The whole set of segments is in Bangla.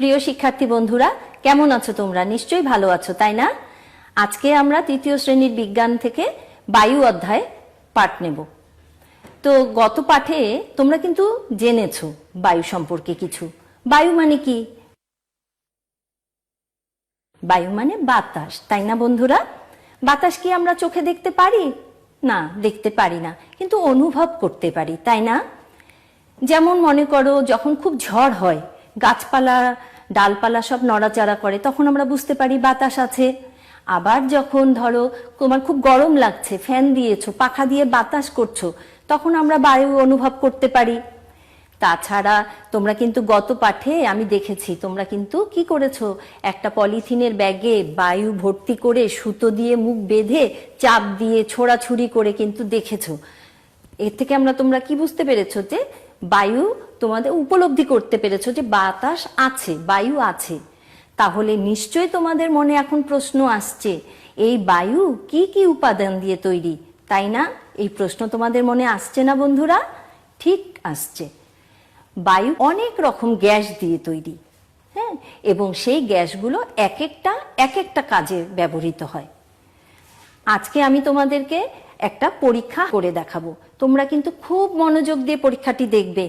প্রিয় শিক্ষার্থী বন্ধুরা, কেমন আছো তোমরা? নিশ্চয়ই ভালো আছো, তাই না? আজকে আমরা তৃতীয় শ্রেণীর বিজ্ঞান থেকে বায়ু অধ্যায় পাঠ নেব। তো গত পাঠে তোমরা কিন্তু জেনেছো বায়ু সম্পর্কে কিছু। বায়ু মানে কি? বায়ু মানে বাতাস, তাই না বন্ধুরা? বাতাস কি আমরা চোখে দেখতে পারি? না, দেখতে পারি না, কিন্তু অনুভব করতে পারি, তাই না? যেমন মনে করো, যখন খুব ঝড় হয়, গাছপালা ডালপালা সব নড়াচড়া করে, তখন আমরা বুঝতে পারি বাতাস আছে। আবার যখন ধরো তোমার খুব গরম লাগছে, ফ্যান দিয়েছো, পাখা দিয়ে বাতাস করছো, তখন আমরা বায়ু অনুভব করতে পারি। তাছাড়া তোমরা কিন্তু গত পাঠে আমি দেখেছি তোমরা কিন্তু কি করেছো, একটা পলিথিনের ব্যাগে বায়ু ভর্তি করে সুতো দিয়ে মুখ বেঁধে চাপ দিয়ে ছোড়াছুড়ি করে কিন্তু দেখেছো। এর থেকে তোমরা কি বুঝতে পেরেছো? যে বায়ু তোমাদের উপলব্ধি করতে পেরেছো যে বাতাস আছে, বায়ু আছে। তাহলে নিশ্চয়ই তোমাদের মনে এখন প্রশ্ন আসছে, এই বায়ু কি কি উপাদান দিয়ে তৈরি, তাই না? এই প্রশ্ন তোমাদের মনে আসছে না বন্ধুরা? ঠিক আসছে। বায়ু অনেক রকম গ্যাস দিয়ে তৈরি, হ্যাঁ, এবং সেই গ্যাসগুলো এক একটা কাজে ব্যবহৃত হয়। আজকে আমি তোমাদেরকে একটা পরীক্ষা করে দেখাবো। তোমরা কিন্তু খুব মনোযোগ দিয়ে পরীক্ষাটি দেখবে,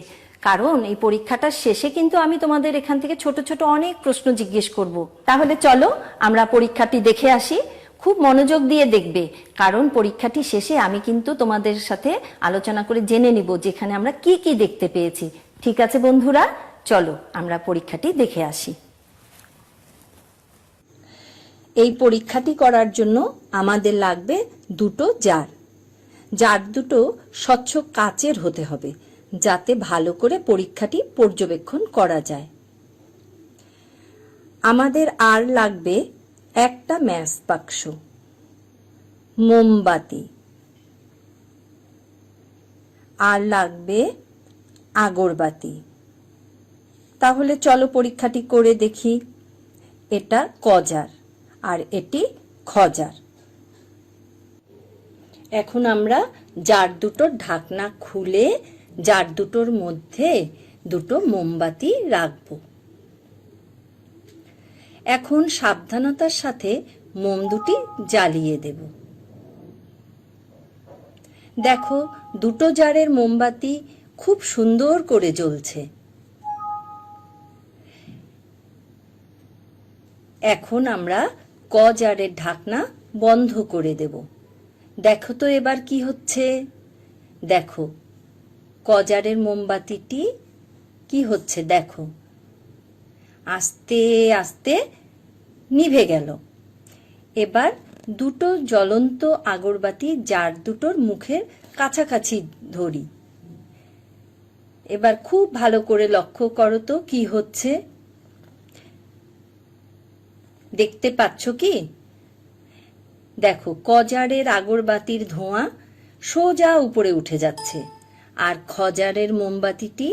কারণ এই পরীক্ষাটার শেষে কিন্তু আমি তোমাদের এখান থেকে ছোট ছোট অনেক প্রশ্ন জিজ্ঞেস করব। তাহলে চলো আমরা পরীক্ষাটি দেখে আসি। খুব মনোযোগ দিয়ে দেখবে, কারণ পরীক্ষাটি শেষে আমি কিন্তু তোমাদের সাথে আলোচনা করে জেনে নিব যেখানে আমরা কি কি দেখতে পেয়েছি। ঠিক আছে বন্ধুরা, চলো আমরা পরীক্ষাটি দেখে আসি। এই পরীক্ষাটি করার জন্য আমাদের লাগবে দুটো জার। জার দুটো স্বচ্ছ কাচের হতে হবে, যাতে ভালো করে পরীক্ষাটি পর্যবেক্ষণ করা যায়। আমাদের আর লাগবে একটা ম্যাচ বাক্স, মোমবাতি, আর লাগবে আগরবাতি। তাহলে চলো পরীক্ষাটি করে দেখি। এটা কজার আর এটি খজার। এখন আমরা জার দুটোর ঢাকনা খুলে জার দুটোর মধ্যে দুটো মোমবাতি রাখবো। এখন সাবধানতার সাথে মোম দুটি জ্বালিয়ে দেব। দেখো, দুটো জারের মোমবাতি খুব সুন্দর করে জ্বলছে। এখন আমরা কজারের ঢাকনা বন্ধ করে দেব। দেখো তো এবার কি হচ্ছে। দেখো, কজারের মোমবাতিটি কি হচ্ছে, দেখো আস্তে আস্তে নিভে গেল। এবার দুটো জ্বলন্ত আগরবাতি জার দুটোর মুখের কাছাকাছি ধরি। এবার খুব ভালো করে লক্ষ্য করো তো কি হচ্ছে। দেখতে পাচ্ছ কি? দেখো, কজারের আগরবাতির ধোঁয়া সোজা উপরে উঠে যাচ্ছে, আর খজারের মোমবাতিটি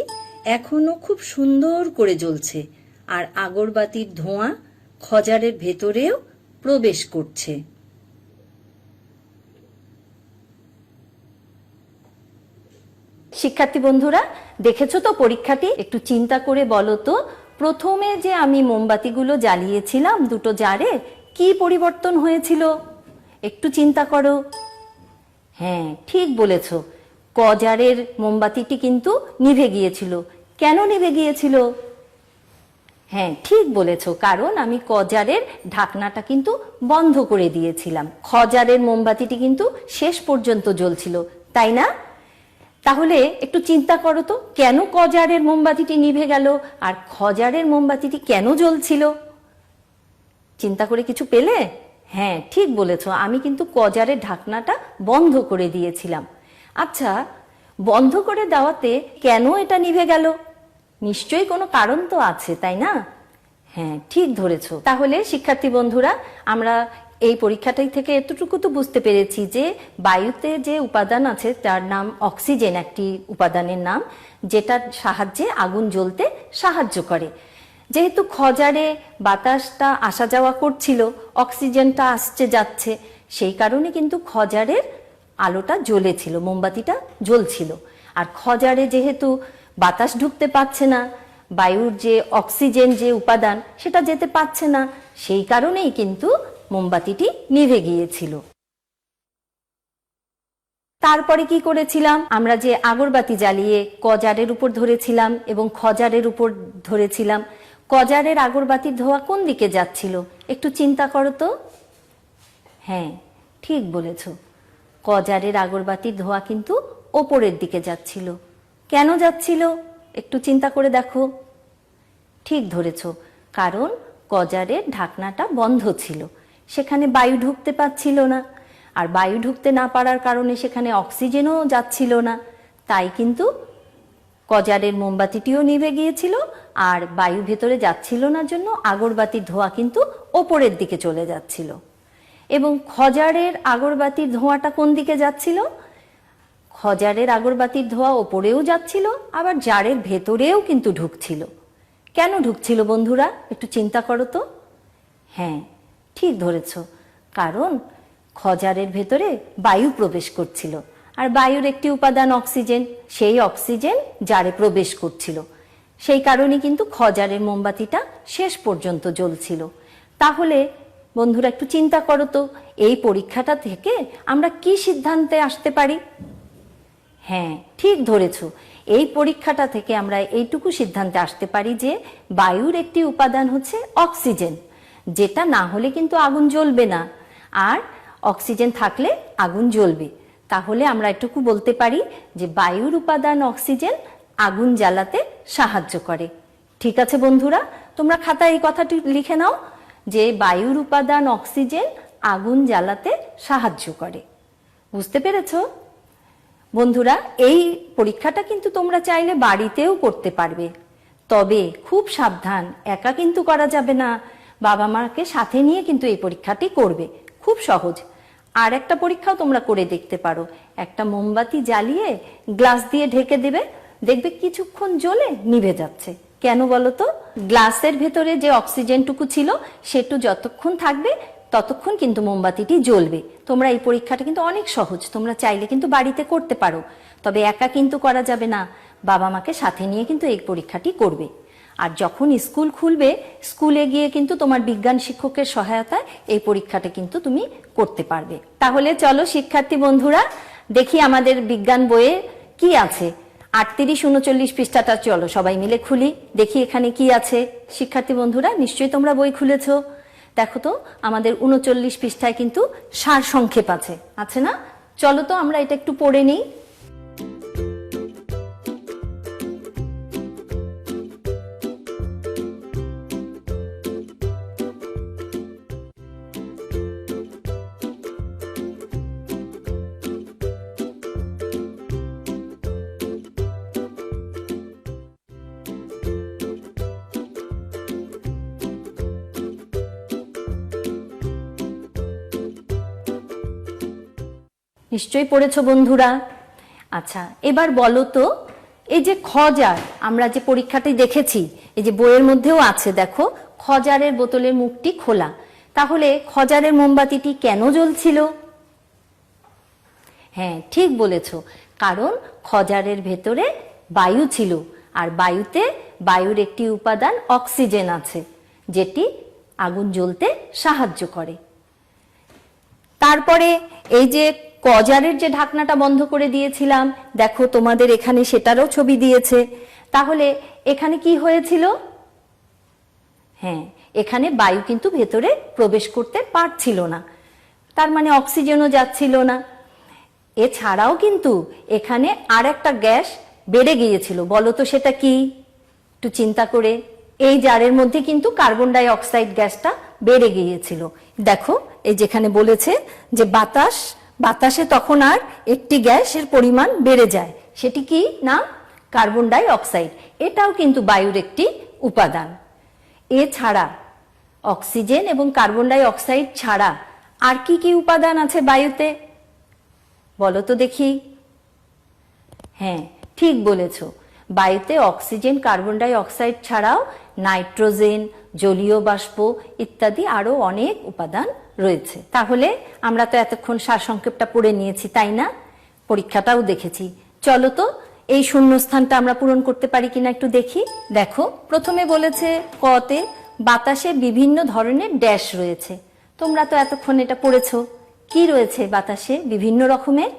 এখনো খুব সুন্দর করে জ্বলছে, আর আগরবাতির ধোঁয়া খজারের ভেতরেও প্রবেশ করছে। শিক্ষার্থী বন্ধুরা, দেখেছো তো পরীক্ষাটি? একটু চিন্তা করে বলো তো, প্রথমে যে আমি মোমবাতিগুলো জ্বালিয়েছিলাম দুটো জারে, কি পরিবর্তন হয়েছিল? একটু চিন্তা করো। হ্যাঁ, ঠিক বলেছ, কজারের মোমবাতিটি কিন্তু নিভে গিয়েছিল। কেন নিভে গিয়েছিল? হ্যাঁ, ঠিক বলেছ, কারণ আমি কজারের ঢাকনাটা কিন্তু বন্ধ করে দিয়েছিলাম। খজারের মোমবাতিটি কিন্তু শেষ পর্যন্ত জ্বলছিল, তাই না? তাহলে একটু চিন্তা করো তো, কেন কজারের মোমবাতিটি নিভে গেল আর খজারের মোমবাতিটি কেন জ্বলছিল? চিন্তা করে কিছু পেলে? হ্যাঁ, ঠিক বলেছ, আমি কিন্তু কজারের ঢাকনাটা বন্ধ করে দিয়েছিলাম। আচ্ছা, বন্ধ করে দেওয়াতে কেন এটা নিভে গেল? নিশ্চয়ই কোনো কারণ তো আছে, তাই না? হ্যাঁ, ঠিক ধরেছ। তাহলে শিক্ষার্থী বন্ধুরা, আমরা এই পরীক্ষাটাই থেকে এতটুকু তো বুঝতে পেরেছি যে বায়ুতে যে উপাদান আছে তার নাম অক্সিজেন, একটি উপাদানের নাম, যেটার সাহায্যে আগুন জ্বলতে সাহায্য করে। যেহেতু খজারে বাতাসটা আসা যাওয়া করছিল, অক্সিজেনটা আসছে যাচ্ছে, সেই কারণে কিন্তু খজারের আলোটা জ্বলেছিল, মোমবাতিটা জ্বলছিল। আর খজারে যেহেতু বাতাস ঢুকতে পারছে না, বায়ুর যে অক্সিজেন যে উপাদান সেটা যেতে পারছে না, সেই কারণেই কিন্তু মোমবাতিটি নিভে গিয়েছিল। তারপরে কি করেছিলাম, আমরা যে আগরবাতি জ্বালিয়ে কজারের উপর ধরেছিলাম এবং খজারের উপর ধরেছিলাম, কজারের আগরবাতির ধোঁয়া কোন দিকে যাচ্ছিল একটু চিন্তা করো তো। হ্যাঁ, ঠিক বলেছ, কজারের আগরবাতির ধোঁয়া কিন্তু ওপরের দিকে যাচ্ছিল। কেন যাচ্ছিল একটু চিন্তা করে দেখো। ঠিক ধরেছ, কারণ কজারের ঢাকনাটা বন্ধ ছিল, সেখানে বায়ু ঢুকতে পারছিল না, আর বায়ু ঢুকতে না পারার কারণে সেখানে অক্সিজেনও যাচ্ছিল না, তাই কিন্তু কজারের মোমবাতিটিও নিভে গিয়েছিল, আর বায়ু ভেতরে যাচ্ছিল না জন্য আগরবাতির ধোঁয়া কিন্তু ওপরের দিকে চলে যাচ্ছিল। এবং খজারের আগরবাতির ধোঁয়াটা কোন দিকে যাচ্ছিল, খজারের আগরবাতির ধোঁয়া ওপরেও যাচ্ছিল, আবার জারের ভেতরেও কিন্তু ঢুকছিল। কেন ঢুকছিল বন্ধুরা একটু চিন্তা করো তো। হ্যাঁ, ঠিক ধরেছ, কারণ খজারের ভেতরে বায়ু প্রবেশ করছিল, আর বায়ুর একটি উপাদান অক্সিজেন, সেই অক্সিজেন জারে প্রবেশ করছিল, সেই কারণে কিন্তু খজারের মোমবাতিটা শেষ পর্যন্ত জ্বলছিল। তাহলে বন্ধুরা একটু চিন্তা করো তো, এই পরীক্ষাটা থেকে আমরা কি সিদ্ধান্তে আসতে পারি। হ্যাঁ, ঠিক ধরেছ, এই পরীক্ষাটা থেকে আমরা এইটুকু সিদ্ধান্তে আসতে পারি যে বায়ুর একটি উপাদান হচ্ছে অক্সিজেন, যেটা না হলে কিন্তু আগুন জ্বলবে না, আর অক্সিজেন থাকলে আগুন জ্বলবে। তাহলে আমরা এটুকু বলতে পারি যে বায়ুর উপাদান অক্সিজেন আগুন জ্বালাতে সাহায্য করে। ঠিক আছে বন্ধুরা, তোমরা খাতায় এই কথাটি লিখে নাও যে বায়ুর উপাদান অক্সিজেন আগুন জ্বালাতে সাহায্য করে। বুঝতে পেরেছো বন্ধুরা? এই পরীক্ষাটা কিন্তু তোমরা চাইলে বাড়িতেও করতে পারবে, তবে খুব সাবধান, একা কিন্তু করা যাবে না, বাবা মাকে সাথে নিয়ে কিন্তু এই পরীক্ষাটি করবে। খুব সহজ। আর একটা পরীক্ষাও তোমরা করে দেখতে পারো, একটা মোমবাতি জ্বালিয়ে গ্লাস দিয়ে ঢেকে দেবে, দেখবে কিছুক্ষণ জ্বলে নিভে যাচ্ছে। কেন বলো তো? গ্লাসের ভেতরে যে অক্সিজেনটুকু ছিল সেটু যতক্ষণ থাকবে ততক্ষণ কিন্তু মোমবাতিটি জ্বলবে। তোমরা এই পরীক্ষাটা কিন্তু অনেক সহজ, তোমরা চাইলে কিন্তু বাড়িতে করতে পারো, তবে একা কিন্তু করা যাবে না, বাবা মাকে সাথে নিয়ে কিন্তু এই পরীক্ষাটি করবে। আর যখন স্কুল খুলবে, স্কুলে গিয়ে কিন্তু তোমার বিজ্ঞান শিক্ষকের সহায়তায় এই পরীক্ষাটা কিন্তু তুমি করতে পারবে। তাহলে চলো শিক্ষার্থী বন্ধুরা, দেখি আমাদের বিজ্ঞান বইয়ে কি আছে। 38-39 পৃষ্ঠাটা চলো সবাই মিলে খুলি, দেখি এখানে কি আছে। শিক্ষার্থী বন্ধুরা, নিশ্চয়ই তোমরা বই খুলেছো। দেখো তো, আমাদের 39 পৃষ্ঠায় কিন্তু সার সংক্ষেপ আছে না? চলো তো আমরা এটা একটু পড়ে নিই। নিশ্চয়ই পড়েছো বন্ধুরা। আচ্ছা, এবার বলো তো, এই যে খজার, আমরা যে পরীক্ষাটি দেখেছি, এই যে বইয়ের মধ্যেও আছে, দেখো খজারের বোতলের মুখটি খোলা, তাহলে খজারের মোমবাতিটি কেন জ্বলছিল? হ্যাঁ, ঠিক বলেছো, কারণ খজারের ভেতরে বায়ু ছিল, আর বায়ুতে বায়ুর একটি উপাদান অক্সিজেন আছে, যেটি আগুন জ্বলতে সাহায্য করে। তারপরে এই যে কজারের যে ঢাকনাটা বন্ধ করে দিয়েছিলাম, দেখো তোমাদের এখানে সেটারও ছবি দিয়েছে। তাহলে এখানে কি হয়েছিল? হ্যাঁ, এখানে বায়ু কিন্তু ভেতরে প্রবেশ করতে পারছিল না, তার মানে অক্সিজেনও যাচ্ছিল না। এছাড়াও কিন্তু এখানে আর একটা গ্যাস বেড়ে গিয়েছিল, বলো তো সেটা কি? একটু চিন্তা করে। এই জারের মধ্যে কিন্তু কার্বন ডাই অক্সাইড গ্যাসটা বেড়ে গিয়েছিল। দেখো এই যেখানে বলেছে যে বাতাসে তখন আর একটি গ্যাসের পরিমাণ বেড়ে যায়, সেটি কি না? Carbon die oxide. এটাও কিন্তু বায়ুর একটি উপাদান। এছাড়া অক্সিজেন এবং কার্বন ডাই অক্সাইড ছাড়া আর কি কি উপাদান আছে বায়ুতে, বলো তো দেখি। হ্যাঁ, ঠিক বলেছ, বায়ুতে অক্সিজেন কার্বন ডাই অক্সাইড ছাড়াও নাইট্রোজেন, জলীয় বাষ্প ইত্যাদি আরো অনেক উপাদান রয়েছে। তাহলে আমরা তো এতক্ষণ সারসংক্ষেপটা পড়ে নিয়েছি, তাই না? পরীক্ষাটাও দেখেছি। চলো তো এই শূন্যস্থানটা আমরা পূরণ করতে পারি কিনা একটু দেখি। দেখো, প্রথমে বলেছে কতে বাতাসে বিভিন্ন ধরনের ড্যাশ রয়েছে। তোমরা তো এতক্ষণ এটা পড়েছো। কি রয়েছে বাতাসে বিভিন্ন রকমের?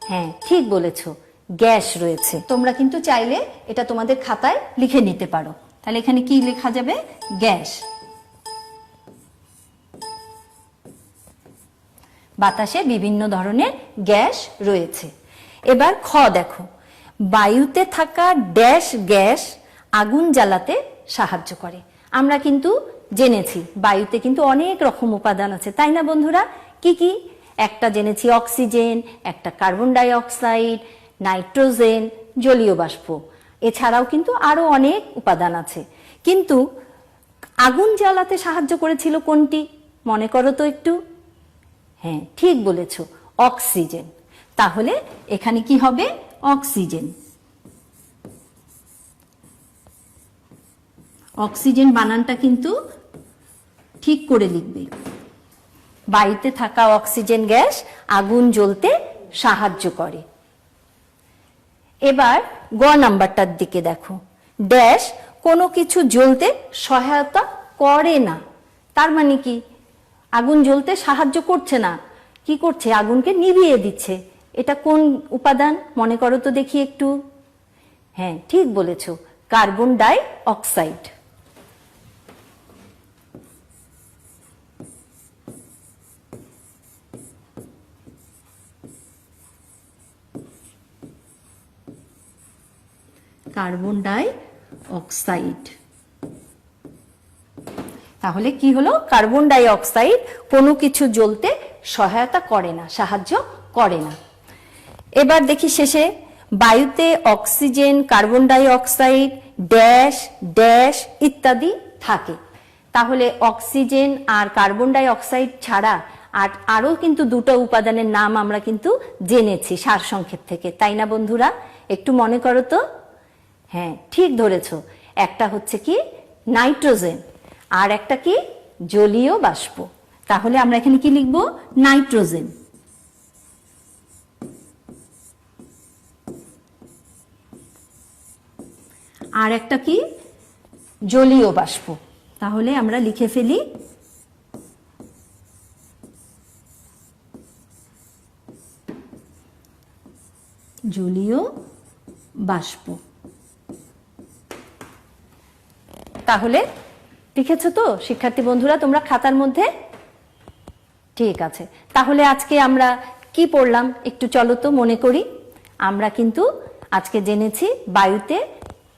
হ্যাঁ, ঠিক বলেছো, গ্যাস রয়েছে। তোমরা কিন্তু চাইলে এটা তোমাদের খাতায় লিখে নিতে পারো। তাহলে এখানে কি লেখা যাবে? গ্যাস। বাতাসে বিভিন্ন ধরনের গ্যাস রয়েছে। এবার খ দেখো, বায়ুতে থাকা ড্যাশ গ্যাস আগুন জ্বালাতে সাহায্য করে। আমরা কিন্তু জেনেছি বায়ুতে কিন্তু অনেক রকম উপাদান আছে, তাই না বন্ধুরা? কি কি? একটা জেনেছি অক্সিজেন, একটা কার্বন ডাই অক্সাইড, নাইট্রোজেন, জলীয় বাষ্প। এছাড়াও কিন্তু আরো অনেক উপাদান আছে। কিন্তু আগুন জ্বালাতে সাহায্য করেছিল কোনটি? মনে করো তো একটু। হ্যাঁ, ঠিক বলেছ, অক্সিজেন। তাহলে এখানে কি হবে? অক্সিজেন। অক্সিজেন বানানটা কিন্তু ঠিক করে লিখবে। বায়ুতে থাকা অক্সিজেন গ্যাস আগুন জ্বলতে সাহায্য করে। এবার গ নাম্বারটার দিকে দেখো, ড্যাশ কোনো কিছু জ্বলতে সহায়তা করে না। তার মানে কি? আগুন জ্বলতে সাহায্য করছে না, কি করছে? আগুনকে নিভিয়ে দিচ্ছে। এটা কোন উপাদান মনে করো তো দেখি একটু। হ্যাঁ, ঠিক বলেছ, carbon die oxide. Carbon die oxide. তাহলে কি হলো? কার্বন ডাই অক্সাইড কোনো কিছু জ্বলতে সহায়তা করে না, সাহায্য করে না। এবার দেখি শেষে, বায়ুতে oxygen, carbon die oxide, dash dash ইত্যাদি থাকে। তাহলে অক্সিজেন আর কার্বন ডাই অক্সাইড ছাড়া আরো কিন্তু দুটো উপাদানের নাম আমরা কিন্তু জেনেছি সারসংক্ষেপ থেকে, তাই না বন্ধুরা? একটু মনে করো তো। হ্যাঁ, ঠিক ধরেছ। একটা হচ্ছে কি? নাইট্রোজেন, আর একটা কি? জলীয় বাষ্প। তাহলে আমরা এখানে কি লিখবো? নাইট্রোজেন। আর একটা কি? জলীয় বাষ্প। তাহলে আমরা লিখে ফেলি জলীয় বাষ্প। তাহলে লিখেছো তো শিক্ষার্থী বন্ধুরা তোমরা খাতার মধ্যে? ঠিক আছে। তাহলে আজকে আমরা কি পড়লাম একটু চলো তো মনে করি। আমরা কিন্তু আজকে জেনেছি বায়ুতে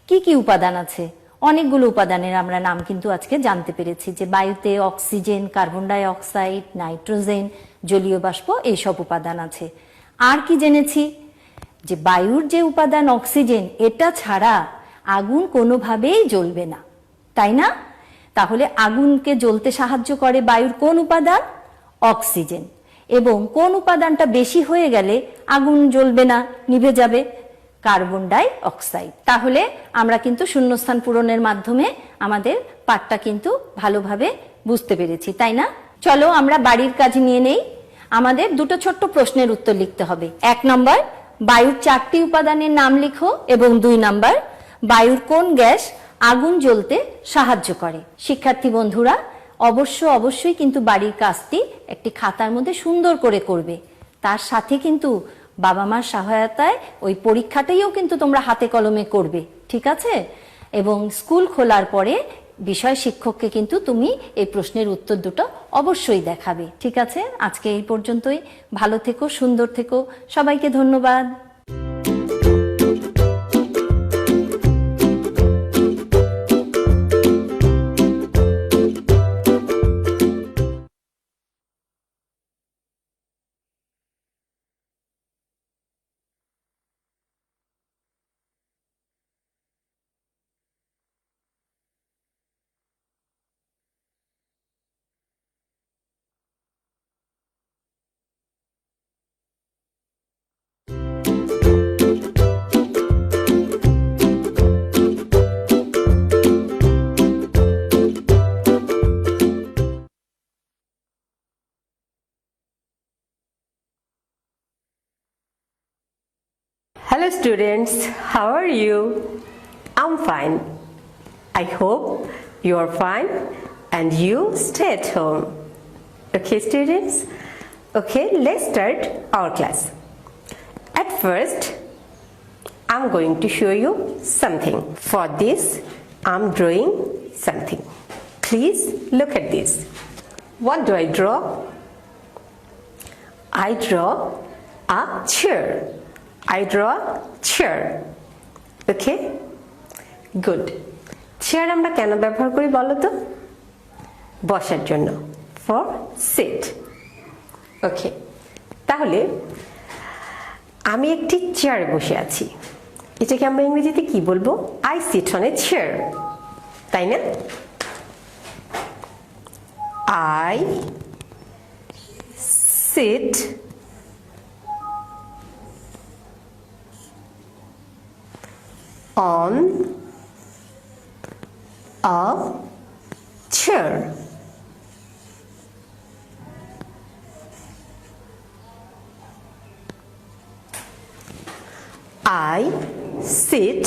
কি কি উপাদান আছে। অনেকগুলো উপাদানের আমরা নাম কিন্তু আজকে জানতে পেরেছি, যে বায়ুতে oxygen, carbon die oxide, nitrogen, জলীয় বাষ্প এইসব উপাদান আছে। আর কি জেনেছি? যে বায়ুর যে উপাদান অক্সিজেন, এটা ছাড়া আগুন কোনোভাবেই জ্বলবে না, তাই না? তাহলে আগুনকে জ্বলতে সাহায্য করে বায়ুর কোন উপাদান? অক্সিজেন। এবং কোন উপাদানটা বেশি হয়ে গেলে আগুন জ্বলবে না, নিভে যাবে? Carbon die oxide. তাহলে আমরা কিন্তু শূন্যস্থান পূরণের মাধ্যমে আমাদের পাঠটা কিন্তু ভালোভাবে বুঝতে পেরেছি, তাই না? চলো আমরা বাড়ির কাজ নিয়ে নেই। আমাদের দুটো ছোট্ট প্রশ্নের উত্তর লিখতে হবে। 1 নম্বর, বায়ুর 4টি উপাদানের নাম লিখো। এবং 2 নম্বর, বায়ুর কোন গ্যাস আগুন জ্বলতে সাহায্য করে। শিক্ষার্থী বন্ধুরা অবশ্যই কিন্তু বাড়ির কাজটি একটি খাতার মধ্যে সুন্দর করে করবে। তার সাথে কিন্তু বাবা মার সহায়তায় ওই পরীক্ষাটাইও কিন্তু তোমরা হাতে কলমে করবে, ঠিক আছে? এবং স্কুল খোলার পরে বিষয় শিক্ষককে কিন্তু তুমি এই প্রশ্নের উত্তর দুটো অবশ্যই দেখাবে, ঠিক আছে? আজকে এই পর্যন্তই। ভালো থেকো, সুন্দর থেকো। সবাইকে ধন্যবাদ। Hello students, how are you? I'm fine. I hope you are fine and you stay at home. Okay students? Okay, let's start our class. At first, I'm going to show you something. For this, I'm drawing something. Please look at this. What do I draw? I draw a chair. I draw chair. Okay? Good. Chair আমরা কেন ব্যবহার করি বলো তো? বসার জন্য. For sit. Okay. তাহলে আমি একটি চেয়ারে বসে আছি। এটাকে আমরা ইংরেজিতে কি বলবো? I sit on a chair. তাই না? I sit on a chair. I sit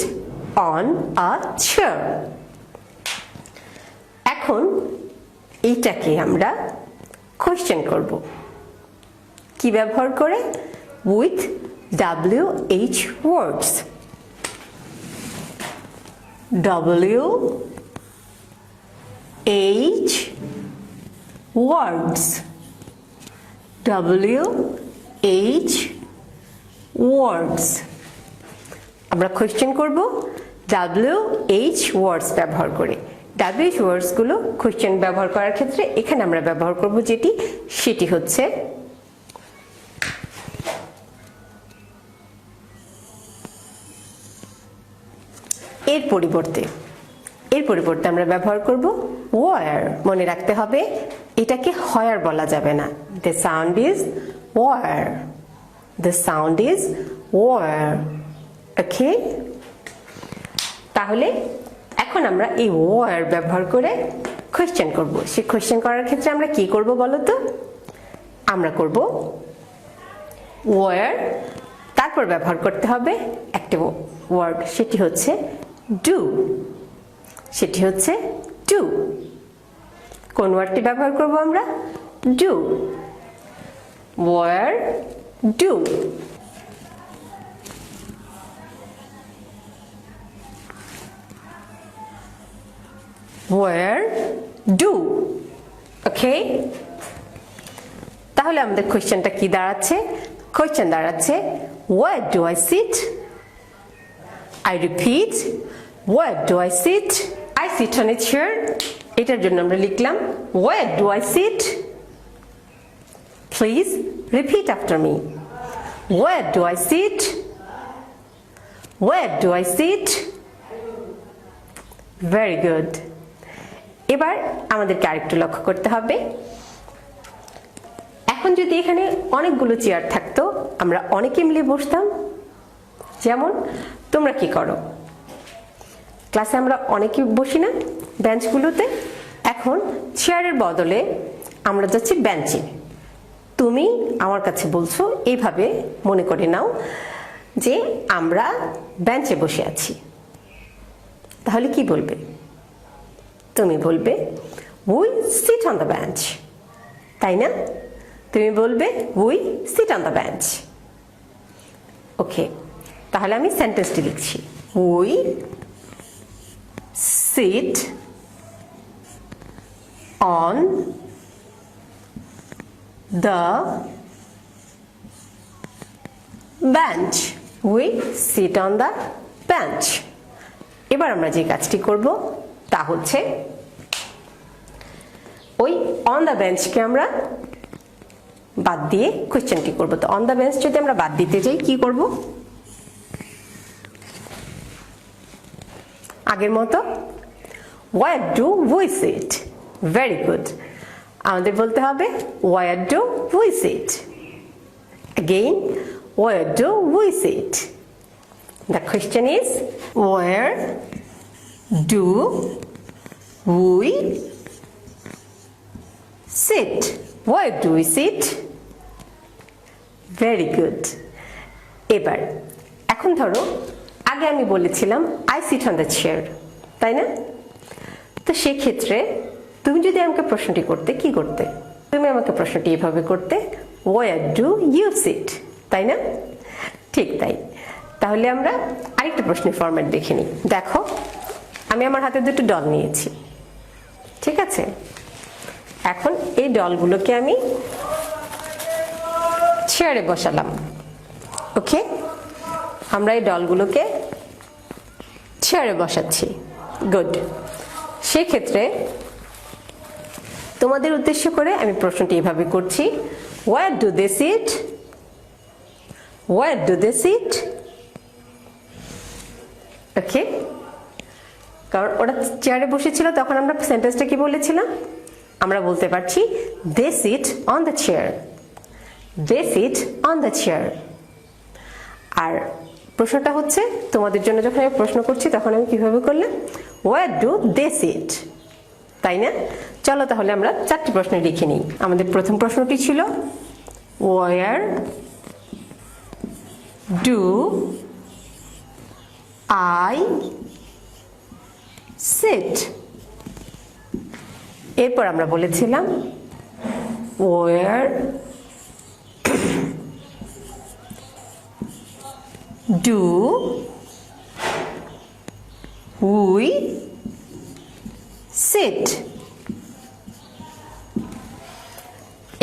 on a chair. এখন এইটাকে আমরা কোয়েশ্চেন করব কি ব্যবহার করে with WH words WH words WH words আমরা কোয়েশ্চেন করব WH words ব্যবহার করে WH words গুলো কোয়েশ্চেন ব্যবহার করার ক্ষেত্রে এখানে আমরা ব্যবহার করব সেটি হচ্ছে এর পরিবর্তে আমরা ব্যবহার করব where মনে রাখতে হবে এটাকে where বলা যাবে না the sound is where okay তাহলে এখন আমরা এই where ব্যবহার করে কোয়েশ্চেন করব সেই কোয়েশ্চেন করার ক্ষেত্রে আমরা কি করব বলো তো আমরা করব where তারপর ব্যবহার করতে হবে একটা ওয়ার্ড সেটি হচ্ছে do কোন ওয়ার্ডটি ব্যবহার করব আমরা do where do where do okay তাহলে আমাদের কোশ্চেনটা কি দাঁড়াচ্ছে কোশ্চেন দাঁড়াচ্ছে where do I sit I repeat where do I sit I sit on a chair এটার জন্য আমরা লিখলাম where do I sit please repeat after me where do I sit very good এবার আমাদেরকে আরেকটু লক্ষ্য করতে হবে এখন যদি এখানে অনেকগুলো চেয়ার থাকতো আমরা অনেকে মিলে বসতাম যেমন তোমরা কি করো ক্লাসে আমরা অনেকে বসি না বেঞ্চগুলোতে এখন চেয়ারের বদলে আমরা যাচ্ছি বেঞ্চে তুমি আমার কাছে বলছো এইভাবে মনে করে নাও যে আমরা বেঞ্চে বসে আছি তাহলে কি বলবে তুমি বলবে we sit on the bench তাই না তুমি বলবে we sit on the bench ওকে তাহলে আমি সেন্টেন্সটি লিখছি we sit on the bench we sit on the bench এবার আমরা যে কাজটি করব তা হচ্ছে ওই on the bench কে আমরা বাদ দিয়ে কোশ্চেনটি করব তো on the bench যদি আমরা বাদ দিতে যাই কি করব আগের মতো where do we sit very good আমাদের বলতে হবে where do we sit again where do we sit the question is where do we sit where do we sit very good এখন ধরো আগে আমি বলেছিলাম I sit on the chair, তাই না? তো সেক্ষেত্রে তুমি যদি আমাকে প্রশ্নটি করতে, কি করতে? তুমি আমাকে প্রশ্নটি এভাবে করতে, ওয়ার ডু ইউ সিট, তাই না? ঠিক তাই। তাহলে আমরা আরেকটা প্রশ্নের ফরম্যাট দেখে নিই। দেখো, আমি আমার হাতে দুটো ডল নিয়েছি, ঠিক আছে? এখন এই ডলগুলোকে আমি চেয়ারে বসালাম। ওকে, আমরা এই ডলগুলোকে চেয়ারে বসাচ্ছি। গুড। সেক্ষেত্রে তোমাদের উদ্দেশ্য করে আমি প্রশ্নটি এভাবে করছি, where do they sit? Where do they sit? Okay, কারণ ওরা চেয়ারে বসেছিল, তখন আমরা সেন্টেন্সটা কি বলেছিলাম? আমরা বলতে পারছি they sit on the chair, they sit on the chair. আর প্রশ্নটা হচ্ছে তোমাদের জন্য, যখন আমি প্রশ্ন করছি তখন আমি কিভাবে করলাম, ওয়ার ডু দে সিট, তাই না? চলো তাহলে আমরা 4টি প্রশ্ন লিখে নিই। আমাদের প্রথম প্রশ্নটি ছিল ওয়ার ডু আই সিট। এরপর আমরা বলেছিলাম ওয়ার ডু উই সিট।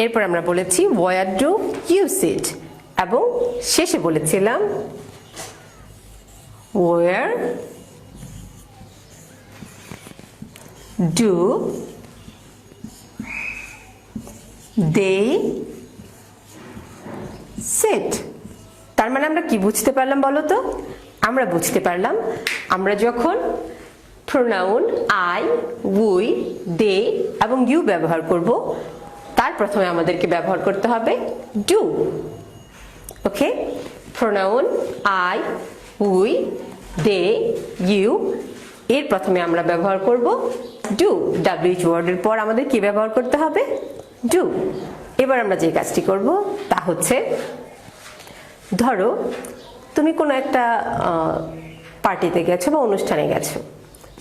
এরপর আমরা বলেছি ওয়ার ডু ইউ সিট, এবং শেষে বলেছিলাম ওয়ার ডু দে সিট। তার মানে আমরা কি বুঝতে পারলাম বলো তো? আমরা বুঝতে পারলাম আমরা যখন প্রোনাউন আই, উই, দে এবং ইউ ব্যবহার করব, তার প্রথমে আমাদেরকে ব্যবহার করতে হবে do. Okay, pronoun I, we, they, you, এর প্রথমে আমরা ব্যবহার করব ডু। WH ওয়ার্ডের পর আমাদের কি ব্যবহার করতে হবে? ডু। এবার আমরা যে কাজটি করব তা হচ্ছে, ধরো তুমি কোনো একটা পার্টিতে গেছো বা অনুষ্ঠানে গেছো,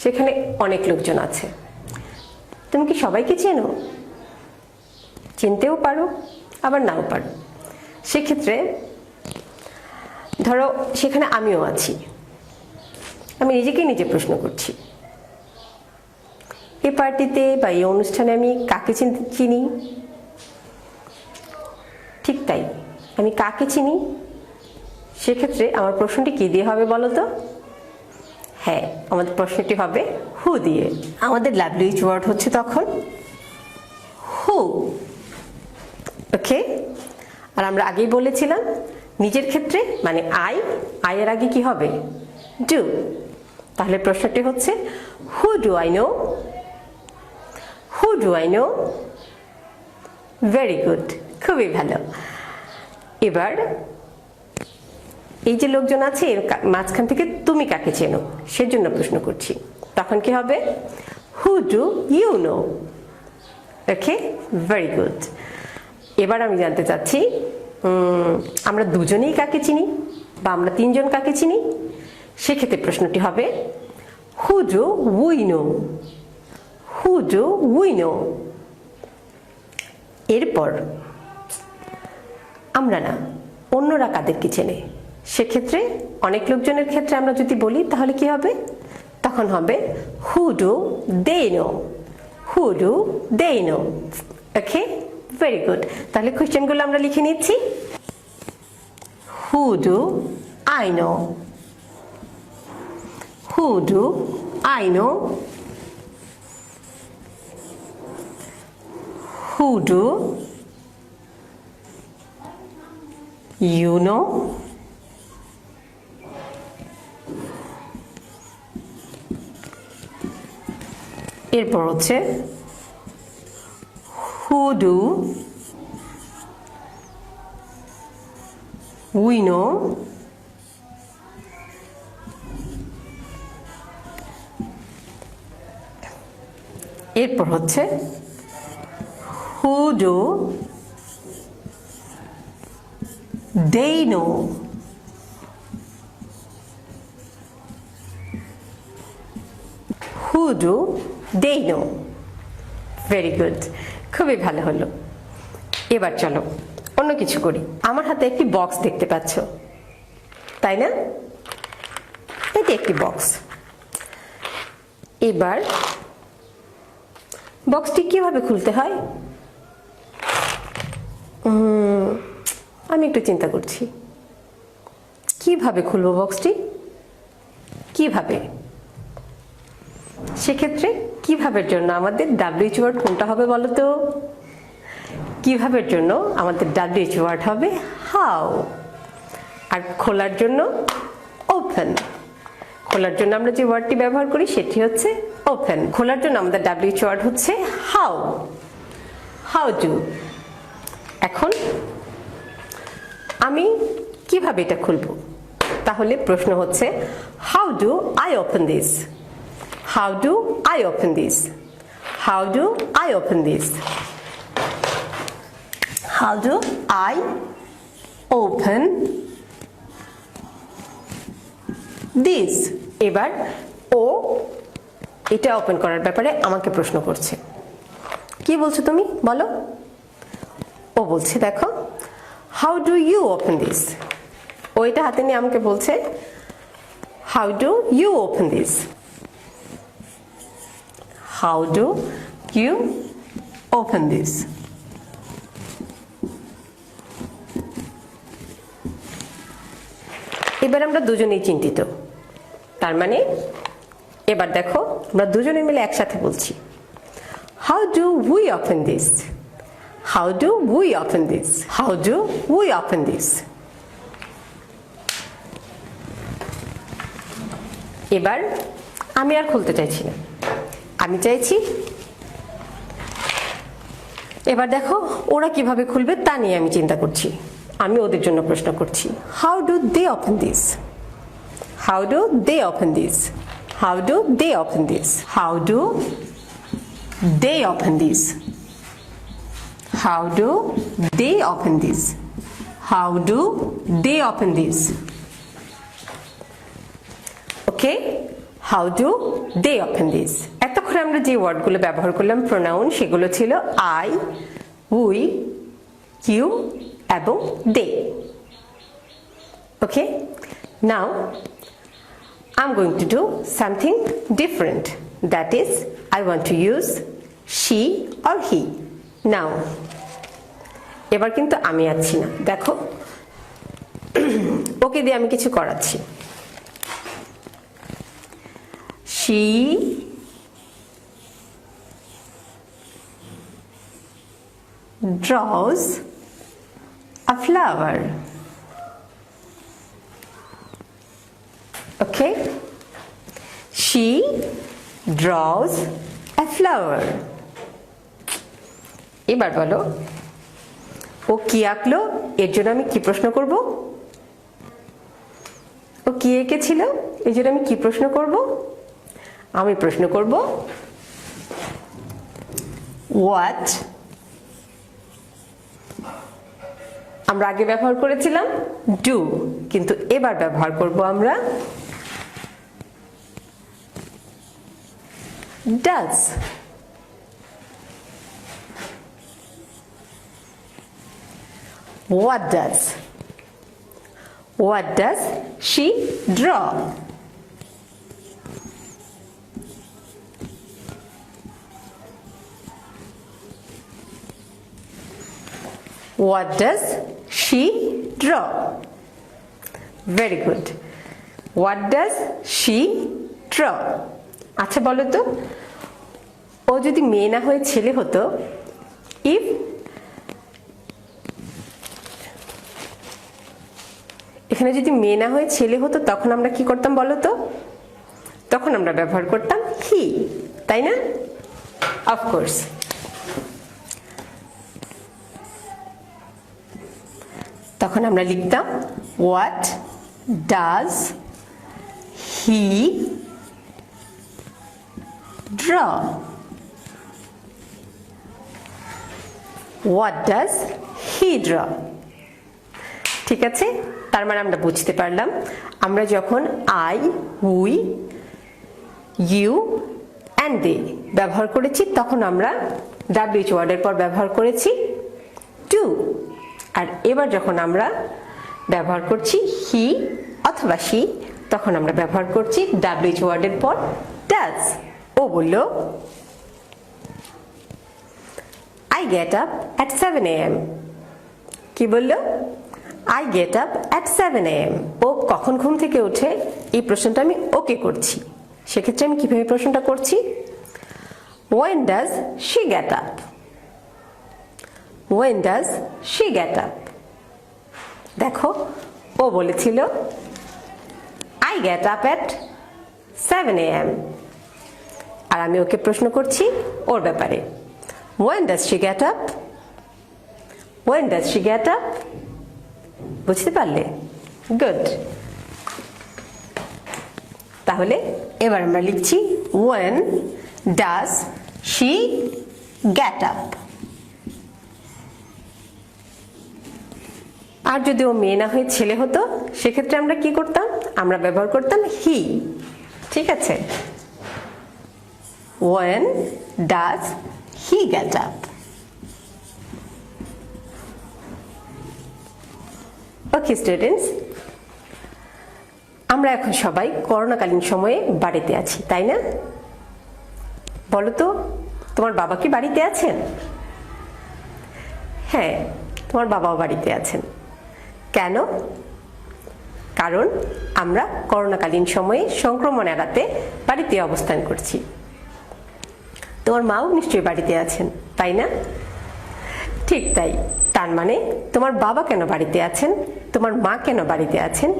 সেখানে অনেক লোকজন আছে। তুমি কি সবাইকে চেনো? চিনতেও পারো, আবার নাও পারো। সেক্ষেত্রে ধরো সেখানে আমিও আছি, আমি নিজেকেই নিজে প্রশ্ন করছি, এই পার্টিতে বা এই অনুষ্ঠানে আমি কাকে চিনি? ঠিক তাই, আমি কাকে চিনি? সেক্ষেত্রে আমার প্রশ্নটি কি দিয়ে হবে বলো তো? হ্যাঁ, আমাদের প্রশ্নটি হবে হু দিয়ে। আমাদের WH ওয়ার্ড হচ্ছে তখন হু। ওকে, আর আমরা আগেই বলেছিলাম নিজের ক্ষেত্রে মানে আই এর আগে কি হবে? ডু। তাহলে প্রশ্নটি হচ্ছে who do I know? Who do I no? Very good, খুবই ভালো। এবার এই যে লোকজন আছে এর মাঝখান থেকে তুমি কাকে চেনো সেজন্য প্রশ্ন করছি, তখন কি হবে? Who do you know? Okay, very good. এবার আমি জানতে চাচ্ছি আমরা দুজনেই কাকে চিনি বা আমরা তিনজন কাকে চিনি? সেক্ষেত্রে প্রশ্নটি হবে who do we no? Who do we know? এরপর আমরা না, অন্যরা কাদেরকে চেনে? সেক্ষেত্রে অনেক লোকজনের ক্ষেত্রে আমরা যদি বলি তাহলে কি হবে? তখন হবে who do they know? Who do they know? Okay, very good. তাহলে কোশ্চেনগুলো আমরা লিখে নিচ্ছি। Who do I know? Who do I know? Who do you know? এরপর হচ্ছে হু ডু উই নো? এরপর হচ্ছে who do they know? do they know? Very good, খুবই ভালো হলো। এবার চলো অন্য কিছু করি। আমার হাতে একটি বক্স দেখতে পাচ্ছ, তাই না? এটি একটি বক্স। এবার বক্সটি কিভাবে খুলতে হয় আমি একটু চিন্তা করছি। কিভাবে খুলবো বক্সটি? কিভাবে? সেক্ষেত্রে কিভাবের জন্য আমাদের WH ওয়ার্ড কোনটা হবে বলো তো? কিভাবের জন্য আমাদের WH ওয়ার্ড হবে হাউ। আর খোলার জন্য ওপেন। খোলার জন্য আমরা যে ওয়ার্ডটি ব্যবহার করি সেটি হচ্ছে ওপেন। খোলার জন্য আমাদের WH ওয়ার্ড হচ্ছে হাউ, হাউ ডু। এখন আমি কিভাবে এটা খুলবো? তাহলে প্রশ্ন হচ্ছে how do I open this? How do I open this? How do I open this? How do I open this? এবার ও এটা ওপেন করার ব্যাপারে আমাকে প্রশ্ন করছে। কি বলছো তুমি বলো? ও বলছে দেখো how do you open this? ও এটা হাতে নিয়ে আমাকে বলছে how do you open this? How do you open this? এবার আমরা দুজনেই চিন্তিত, তার মানে এবার দেখো আমরা দুজনে মিলে একসাথে বলছি how do we open this? How do we open this? How do we open this? এবার আমি আর খুলতে চাইছি না, আমি চাইছি এবার দেখো ওরা কিভাবে খুলবে তা নিয়ে আমি চিন্তা করছি। আমি ওদের জন্য প্রশ্ন করছি how do they open this? How do they open this? How do they open this? How do they open this? How do they open this? How do they open this? Okay, how do they open this. এতক্ষণ আমরা যে ওয়ার্ডগুলো ব্যবহার করলাম প্রোনাউন, সেগুলো ছিল আই, উই, ইউ এবং দে। ওকে, নাও I'm going to do something different. That is, I want to use she or he. Now, এবার কিন্তু আমি আছি না, দেখো ওকে দিয়ে আমি কিছু করাচ্ছি। She draws a flower. Okay, she draws a flower. এবার বলো ও কি আঁকলো, এর জন্য আমি কি প্রশ্ন করব? ও কি এঁকেছিল, এর জন্য আমি কি প্রশ্ন করব? আমি প্রশ্ন করব হোয়াট। আমরা আগে ব্যবহার করেছিলাম ডু, কিন্তু এবার ব্যবহার করব আমরা does. What does? What does she draw? What does she draw? Very good. What does she draw? আচ্ছা বলো তো, ও যদি মেয়ে না হয়ে ছেলে হতো, ইফ এখানে যদি মেয়ে না হয়ে ছেলে হতো তখন আমরা কি করতাম বলো তো? তখন আমরা ব্যবহার করতাম হি, তাই না? অফকোর্স। তখন আমরা লিখতাম what does he draw? What does he draw? ঠিক আছে, তার মানে আমরা বুঝতে পারলাম আমরা যখন I, we, you and they ব্যবহার করেছি তখন আমরা WH ওয়ার্ডের পর ব্যবহার করেছি do, আর এবার যখন আমরা ব্যবহার করছি he অথবা she তখন আমরা ব্যবহার করছি WH ওয়ার্ডের পর does। ও বলল I get up at 7 a.m. কি বলল? I get up at 7 a.m. ও কখন ঘুম থেকে ওঠে এই প্রশ্নটা আমি ওকে করছি। সেক্ষেত্রে আমি কিভাবে প্রশ্নটা করছি? When does she get up? When does she get up? দেখো ও বলেছিল I get up at 7 a.m. আর আমি ওকে প্রশ্ন করছি ওর ব্যাপারে। When does she get up? When does she get up? বুঝতে পারলে? Good. তাহলে এবার আমরা লিখছি when does she get up? আর যদি ও মেয়ে না হয়ে ছেলে হতো সেক্ষেত্রে আমরা কি করতাম? আমরা ব্যবহার করতাম he। ঠিক আছে? When does he get up? Okay students, আমরা এখন সবাই করোনাকালীন সময়ে বাড়িতে আছি, তাই না? বলো তো, তোমার বাবা কি বাড়িতে আছেন? হ্যাঁ, তোমার বাবাও বাড়িতে আছেন। কেন? কারণ আমরা করোনাকালীন সময়ে সংক্রমণ এড়াতে বাড়িতে অবস্থান করছি। তোমার মাও নিশ্চয়ই বাড়িতে আছেন, তাই না? ঠিক তাই। তার মানে তোমার বাবা কেন বাড়িতে আছেন, তোমার মা কেন বাড়িতে আছেন,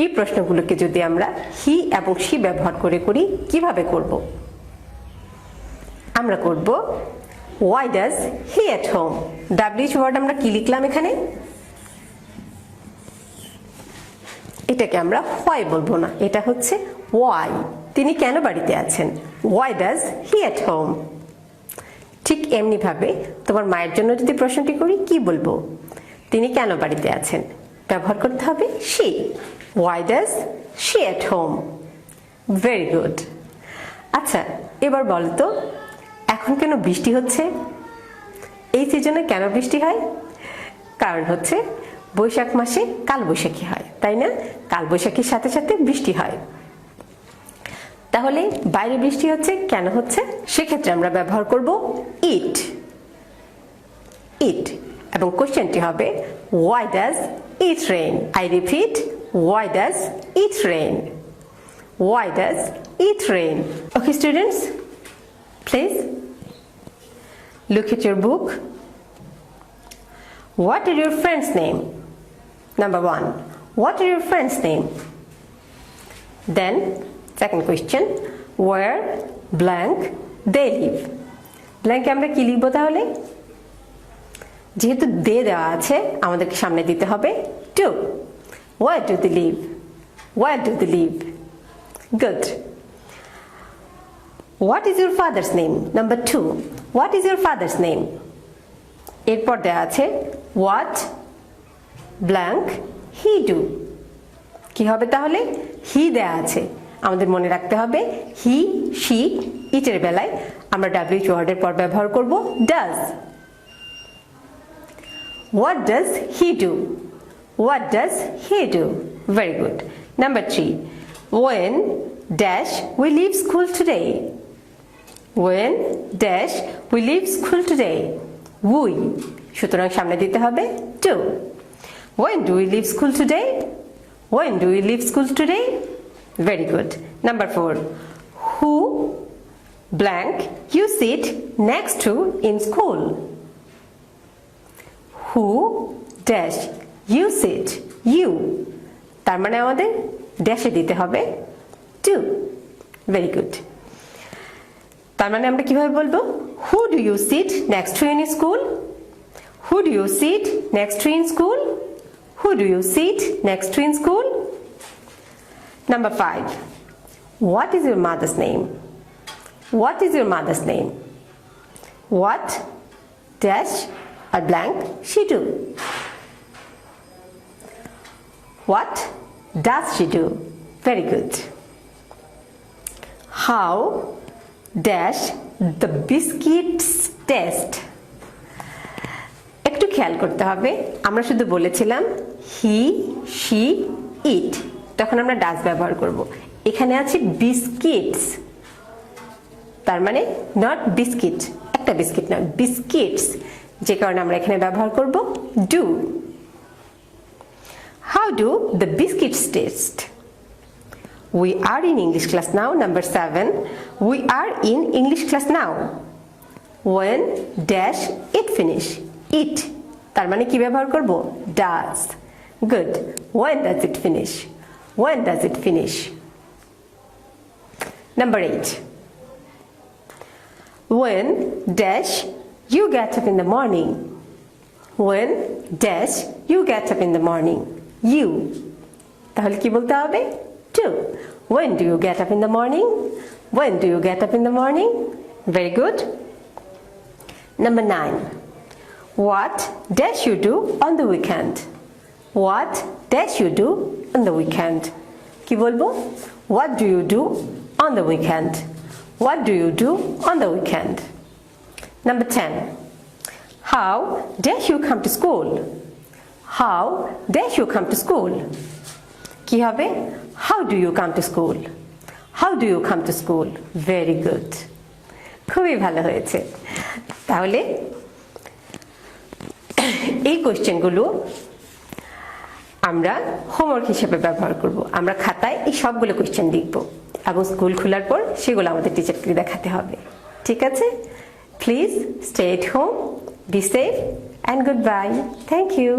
এই প্রশ্নগুলোকে যদি আমরা হি এবং শি ব্যবহার করে করি কিভাবে করব? আমরা করব why does he at home? WH word আমরা কি লিখলাম এখানে? এটাকে আমরা why বলবো না, এটা হচ্ছে why। তিনি কেন বাড়িতে আছেন? why does he at home? ঠিক এমনি ভাবে তোমার মায়ের জন্য যদি প্রশ্নটি করি কি বলবো? তিনি কেন বাড়িতে আছেন? ব্যবহার করতে হবে she। why does she at home? very good। আচ্ছা, এবার বলো তো, এখন কেন বৃষ্টি হচ্ছে? এই সিজনে কেন বৃষ্টি হয়? কারণ হচ্ছে বৈশাখ মাসে কালবৈশাখী হয়, তাই না? কালবৈশাখীর সাথে সাথে বৃষ্টি হয়। তাহলে বাইরে বৃষ্টি হচ্ছে, কেন হচ্ছে? সেক্ষেত্রে আমরা ব্যবহার করব it। it এবং কোশ্চেনটি হবে why does it rain? I repeat, why does it rain? Why does it rain? Okay students, please look at your book. What are your friends' name? Number 1, what are your friends' name? Then second question, where blank they live? blank আমরা কি লিখব তাহলে? যেহেতু দে দেওয়া আছে আমাদেরকে সামনে দিতে হবে to। where do they live? where do they live? good। what is your father's name? Number 2, what is your father's name? এরপর দেওয়া আছে what blank he do। কি হবে তাহলে? he দেওয়া আছে, আমাদের মনে রাখতে হবে he she it এর বেলায় আমরা WH ওয়ার্ডের পর ব্যবহার করব does। what does he do? what does he do? very good। Number 3, when dash we leave school today? when dash we leave school today? we, সুতরাং সামনে দিতে হবে do। when do we leave school today? when do we leave school today? very good। Number 4, who blank you sit next to in school? who dash you sit you, তার মানে আমাদের ড্যাশে দিতে হবে to। very good। তার মানে আমরা কিভাবে বলবো? who do you sit next to in school? who do you sit next to in school? who do you sit next to in school? Number 5, what is your mother's name? what is your mother's name? what dash a blank she do? what does she do? very good। how dash the biscuits taste. একটু খেয়াল করতে হবে, আমরা শুধু বলেছিলাম হি শি ইট, তখন আমরা ডাস ব্যবহার করব। এখানে আছে বিস্কিটস, তার মানে নট বিস্কিট, একটা বিস্কিট না, বিস্কিটস, যে কারণে আমরা এখানে ব্যবহার করব do. How do the biscuits taste? We are in English class now, number 7. We are in English class now. When dash it finish? It. তার মানে কি ব্যবহার করব? Does. Good. When does it finish? When does it finish? Number 8. When dash you get up in the morning? When dash you get up in the morning? You. তাহলে কি বলতে হবে? Do. When do you get up in the morning? When do you get up in the morning? Very good. Number 9. What dash you do on the weekend? What dash you do on the weekend? কি বলবো? What do you do on the weekend? What do you do on the weekend? Number 10. How dash you come to school? How dash you come to school? কি হবে? How do you come to school? How do you come to school? Very good. খুবই ভালো হয়েছে। তাহলে এই কোশ্চেনগুলো আমরা হোমওয়ার্ক হিসেবে ব্যবহার করব। আমরা খাতায় এই সবগুলো কোশ্চেন লিখব এবং স্কুল খোলার পর সেগুলো আমাদের টিচারকে দেখাতে হবে। ঠিক আছে? Please stay at home, be safe and goodbye. Thank you.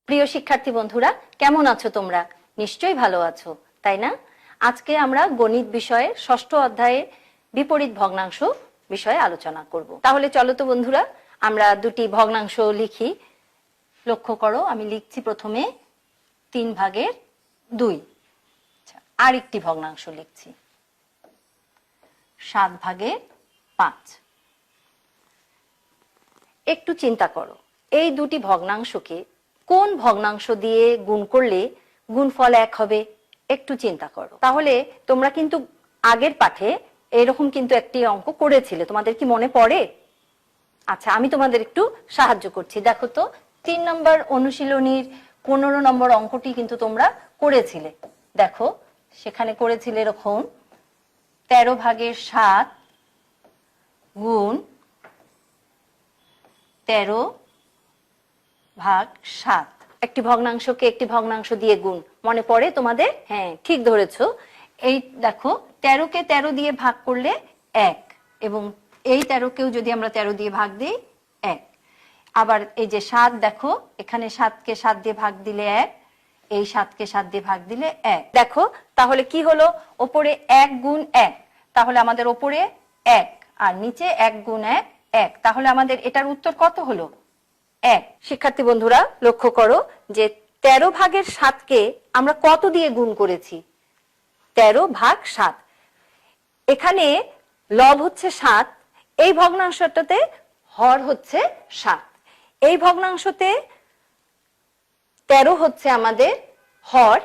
প্রিয় শিক্ষার্থী বন্ধুরা, কেমন আছো তোমরা? নিশ্চয়ই ভালো আছো, তাই না? আজকে আমরা গণিত বিষয়ে ষষ্ঠ অধ্যায়ে বিপরীত ভগ্নাংশ বিষয়ে আলোচনা করব। তাহলে চলো তো বন্ধুরা, আমরা দুটি ভগ্নাংশ লিখি। লক্ষ্য করো, আমি লিখছি প্রথমে 3/2। আরেকটি ভগ্নাংশ লিখছি 7/5। একটু চিন্তা করো, এই দুটি ভগ্নাংশকে কোন ভগ্নাংশ দিয়ে গুণ করলে গুণফল 1 হবে? একটু চিন্তা করো। তাহলে তোমরা কিন্তু আগের পাঠে এরকম কিন্তু একটি অঙ্ক করেছিলে, তোমাদের কি মনে পড়ে? আচ্ছা, আমি তোমাদের একটু সাহায্য করছি। দেখো তো, 3 নম্বর অনুশীলনীর 15 নম্বর অঙ্কটি কিন্তু তোমরা করেছিলে। দেখো, সেখানে করেছিলে এরকম 13/7 গুণ 13/7। একটি ভগ্নাংশকে একটি ভগ্নাংশ দিয়ে গুণ, মনে পড়ে তোমাদের? হ্যাঁ, ঠিক ধরেছো। এই দেখো, 13-কে 13 দিয়ে ভাগ করলে 1, এবং এই 13-কেও যদি আমরা 13 দিয়ে ভাগ দিই 1। আবার এই যে 7, দেখো এখানে 7-কে 7 দিয়ে ভাগ দিলে 1, এই 7-কে 7 দিয়ে ভাগ দিলে 1। দেখো তাহলে কি হলো? ওপরে 1 গুণ 1, তাহলে আমাদের ওপরে 1, আর নিচে 1 গুণ 1 1। তাহলে আমাদের এটার উত্তর কত হলো? 1। শিক্ষার্থী বন্ধুরা, লক্ষ্য করো যে 13/7কে আমরা কত দিয়ে গুণ করেছি? 13/7। এখানে লব হচ্ছে 7, এই ভগ্নাংশটাতে হর হচ্ছে 7। এই ভগ্নাংশতে 13 হচ্ছে আমাদের হর,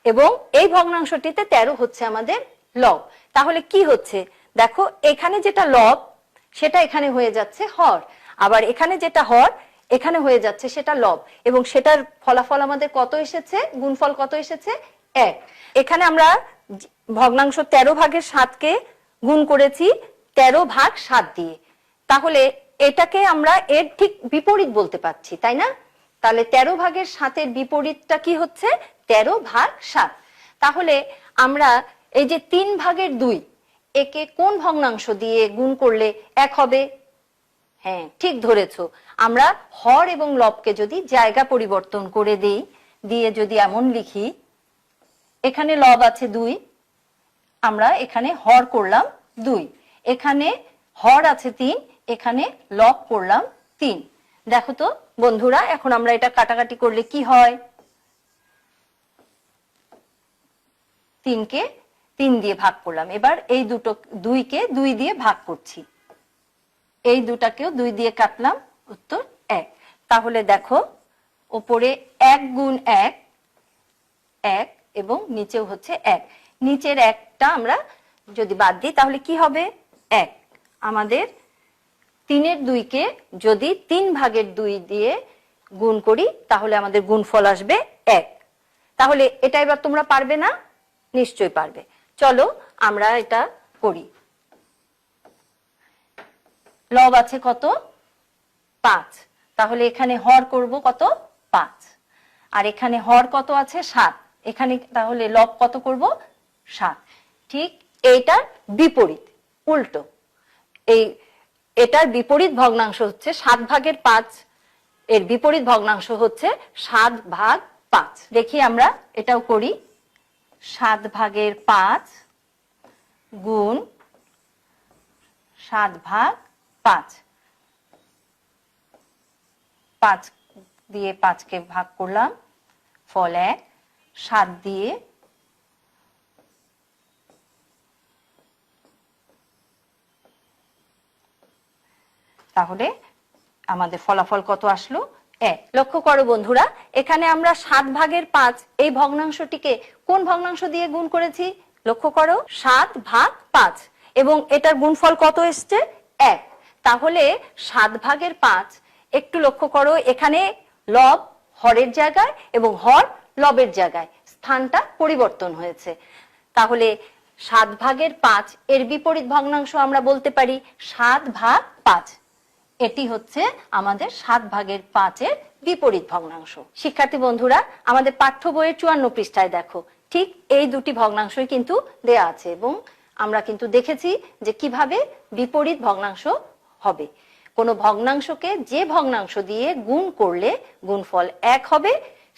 এবং এই ভগ্নাংশটিতে 13 হচ্ছে আমাদের লব। তাহলে কি হচ্ছে? দেখো, এখানে যেটা লব সেটা এখানে হয়ে যাচ্ছে হর, আবার এখানে যেটা হর এখানে হয়ে যাচ্ছে সেটা লব, এবং সেটার ফলাফল আমাদের কত এসেছে? গুণফল কত এসেছে? 1। এখানে আমরা ভগ্নাংশ 13/7কে গুণ করেছি 13/7 দিয়ে, তাহলে এটাকে আমরা এর ঠিক বিপরীত বলতে পারছি, তাই না? তাহলে 13/7-এর বিপরীতটা কি হচ্ছে? 13/7। তাহলে আমরা এই যে 3/2, একে কোন ভগ্নাংশ দিয়ে গুণ করলে 1 হবে? হ্যাঁ, ঠিক ধরেছো। আমরা হর এবং লবকে যদি জায়গা পরিবর্তন করে দিই, দিয়ে যদি এমন লিখি, এখানে লব আছে 2, আমরা এখানে হর করলাম 2, এখানে হর আছে 3, এখানে লব করলাম 3। দেখো তো বন্ধুরা, এখন আমরা এটা কাটাকাটি করলে কি হয়? 3 কে 3 দিয়ে ভাগ করলাম। এবার এই দুটো 2 কে 2 দিয়ে ভাগ করছি, এই দুটাকেও 2 দিয়ে কাটলাম, উত্তর 1। তাহলে দেখো উপরে 1 গুণ 1 1 এবং নিচেও হচ্ছে 1। নিচের 1টা আমরা যদি বাদ দিই তাহলে কি হবে? 1। আমাদের 3-এর 2 কে যদি 3 ভাগের 2 দিয়ে গুণ করি তাহলে আমাদের গুণফল আসবে 1। তাহলে এটা এবার তোমরা পারবে না? নিশ্চয়ই পারবে। চলো আমরা এটা করি। লব আছে কত? 5। তাহলে এখানে হর করব কত? 5। আর এখানে হর কত আছে? 7। এখানে তাহলে লব কত করব? 7। ঠিক এইটার বিপরীত, উল্টো। এটার বিপরীত ভগ্নাংশ হচ্ছে 7 ভাগের 5, এর বিপরীত ভগ্নাংশ হচ্ছে 7 ভাগ 5। দেখি আমরা এটাও করি। 7 ভাগের 5 গুণ 7 ভাগ 5। 5 দিয়ে 5 কে ভাগ করলাম, ফল 1। 7 দিয়ে তাহলে আমাদের ফলাফল কত আসলো? 1। লক্ষ্য করো বন্ধুরা, এখানে আমরা 7 ভাগের 5 এই ভগ্নাংশটিকে কোন ভগ্নাংশ দিয়ে গুণ করেছি? লক্ষ্য করো, 7 ভাগ 5, এবং এটার গুণফল কত এসছে? 1। তাহলে 7 ভাগের 5, একটু লক্ষ্য করো, এখানে লব হরের জায়গায় এবং হর লবের জায়গায় স্থানটা পরিবর্তন হয়েছে। তাহলে 7 ভাগের 5 এর বিপরীত ভগ্নাংশ আমরা বলতে পারি 7 ভাগ 5। এটি হচ্ছে আমাদের 7 ভাগের 5 এর বিপরীত ভগ্নাংশ। শিক্ষার্থী বন্ধুরা, আমাদের পাঠ্য বইয়ের 54 পৃষ্ঠায় দেখো, ঠিক এই দুটি ভগ্নাংশই কিন্তু দেয়া আছে, এবং আমরা কিন্তু দেখেছি যে কিভাবে বিপরীত ভগ্নাংশ হবে। কোনো ভগ্নাংশকে যে ভগ্নাংশ দিয়ে গুণ করলে গুণফল 1 হবে,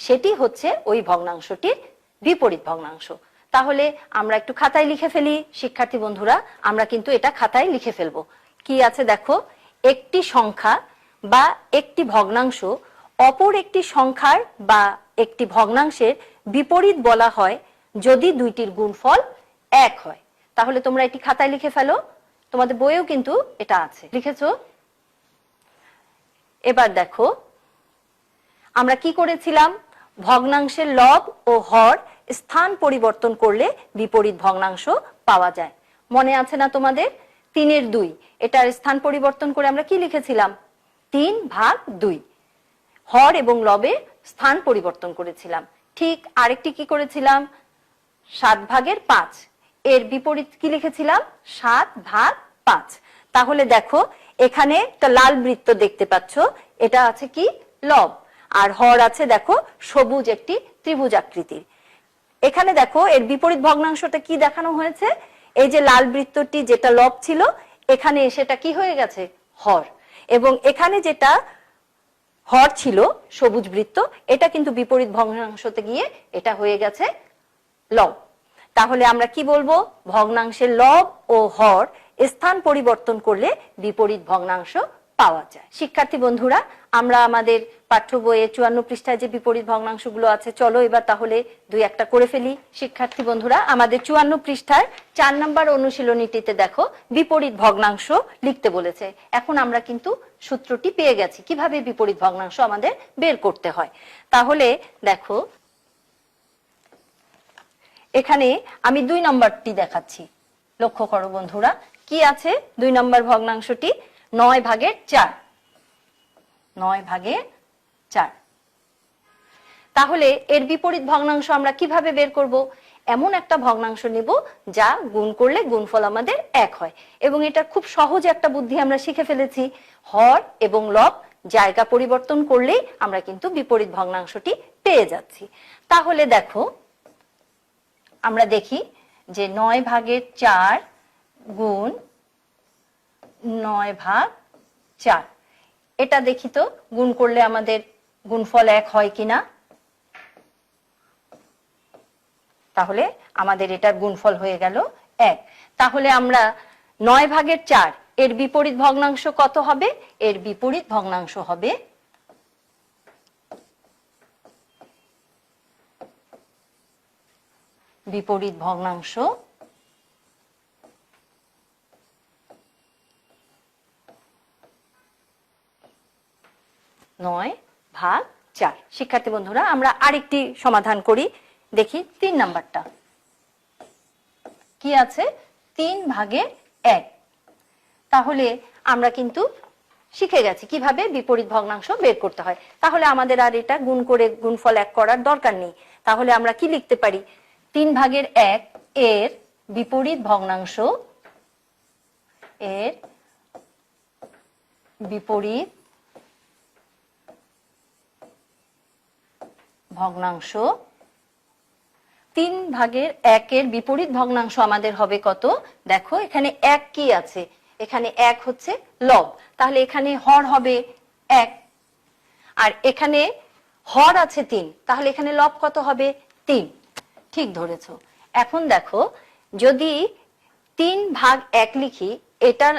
সেটি হচ্ছে ওই ভগ্নাংশটির বিপরীত ভগ্নাংশ। তাহলে আমরা একটু খাতায় লিখে ফেলি। শিক্ষার্থী বন্ধুরা, আমরা কিন্তু এটা খাতায় লিখে ফেলবো। কি আছে দেখো, একটি সংখ্যা বা একটি ভগ্নাংশ অপর একটি সংখ্যার বা একটি ভগ্নাংশের বিপরীত বলা হয় যদি দুইটির গুণফল 1 হয়। তাহলে তোমরা এটি খাতায় লিখে ফেলো, তোমাদের বইয়েও কিন্তু এটা আছে, লিখেছো? এবার দেখো আমরা কি করেছিলাম, ভগ্নাংশের লব ও হর স্থান পরিবর্তন করলে বিপরীত ভগ্নাংশ পাওয়া যায়। মনে আছে না তোমাদের? 3-এর 2, এটার স্থান পরিবর্তন করে আমরা কি লিখেছিলাম? 3 ভাগ 2। হর এবং লবে স্থান পরিবর্তন করেছিলাম। ঠিক আরেকটি কি করেছিলাম? 7 ভাগের 5, এর বিপরীত কি লিখেছিলাম? 7 ভাগ 5। তাহলে দেখো এখানে একটা লাল বৃত্ত দেখতে পাচ্ছ, এটা আছে কি? লব। আর হর আছে দেখো সবুজ একটি ত্রিভুজ আকৃতির। এখানে দেখো এর বিপরীত ভগ্নাংশটা কি দেখানো হয়েছে? এই যে লাল বৃত্তটি যেটা লব ছিল, এখানে সেটা কি হয়ে গেছে? হর। এবং এখানে যেটা হর ছিল সবুজ বৃত্ত, এটা কিন্তু বিপরীত ভগ্নাংশতে গিয়ে এটা হয়ে গেছে লব। তাহলে আমরা কি বলবো? ভগ্নাংশের লব ও হর স্থান পরিবর্তন করলে বিপরীত ভগ্নাংশ পাওয়া যায়। শিক্ষার্থী বন্ধুরা, আমরা আমাদের পাঠ্য বইয়ে 54 পৃষ্ঠায় যে বিপরীত ভগ্নাংশগুলো আছে, চলো এবার তাহলে 2-1টা করে ফেলি। শিক্ষার্থী বন্ধুরা, আমাদের 54 পৃষ্ঠার 4 নম্বর অনুশীলনীটিতে দেখো বিপরীত ভগ্নাংশ লিখতে বলেছে। এখন আমরা কিন্তু সূত্রটি পেয়ে গেছি কিভাবে বিপরীত ভগ্নাংশ আমাদের বের করতে হয়। তাহলে দেখো এখানে আমি 2 নম্বরটি দেখাচ্ছি, লক্ষ্য করো বন্ধুরা, কি আছে 2 নম্বর ভগ্নাংশটি? 9 ভাগের 4। 9 ভাগের 4। তাহলে এর বিপরীত ভগ্নাংশ আমরা কিভাবে বের করব? এমন একটা ভগ্নাংশ নেব যা গুণ করলে গুণফল আমাদের 1 হয়, এবং এটা খুব সহজ একটা বুদ্ধি আমরা শিখে ফেলেছি। হর এবং লব জায়গা পরিবর্তন করলেই আমরা কিন্তু বিপরীত ভগ্নাংশটি পেয়ে যাচ্ছি। তাহলে দেখো আমরা দেখি যে 9 ভাগের 4 গুণ 9/4। এটা দেখি তো গুণ করলে আমাদের গুণফল 1 হয় কিনা। তাহলে আমাদের এটার গুণফল হয়ে গেল 1। তাহলে আমরা 9/4 এর বিপরীত ভগ্নাংশ কত হবে? এর বিপরীত ভগ্নাংশ হবে বিপরীত ভগ্নাংশ 9/4। শিক্ষার্থী বন্ধুরা, আমরা আরেকটি সমাধান করি, দেখি 3 নাম্বারটা কি আছে। 3/1। তাহলে আমরা কিন্তু শিখে গেছি কিভাবে বিপরীত ভগ্নাংশ বের করতে হয়। তাহলে আমাদের আর এটা গুণ করে গুণফল 1 করার দরকার নেই। তাহলে আমরা কি লিখতে পারি? 3/1 এর বিপরীত ভগ্নাংশ, এর বিপরীত ভগ্নাংশ 3/1 এর বিপরীত ভগ্নাংশ আমাদের হবে কত? দেখো এখানে 1 কি আছে? এখানে 1 হচ্ছে লব, তাহলে এখানে হর হবে 1, আর এখানে হর আছে 3, তাহলে এখানে লব কত হবে? 3। ঠিক ধরেছো। এখন দেখো, যদি 3/1 লিখি, এটার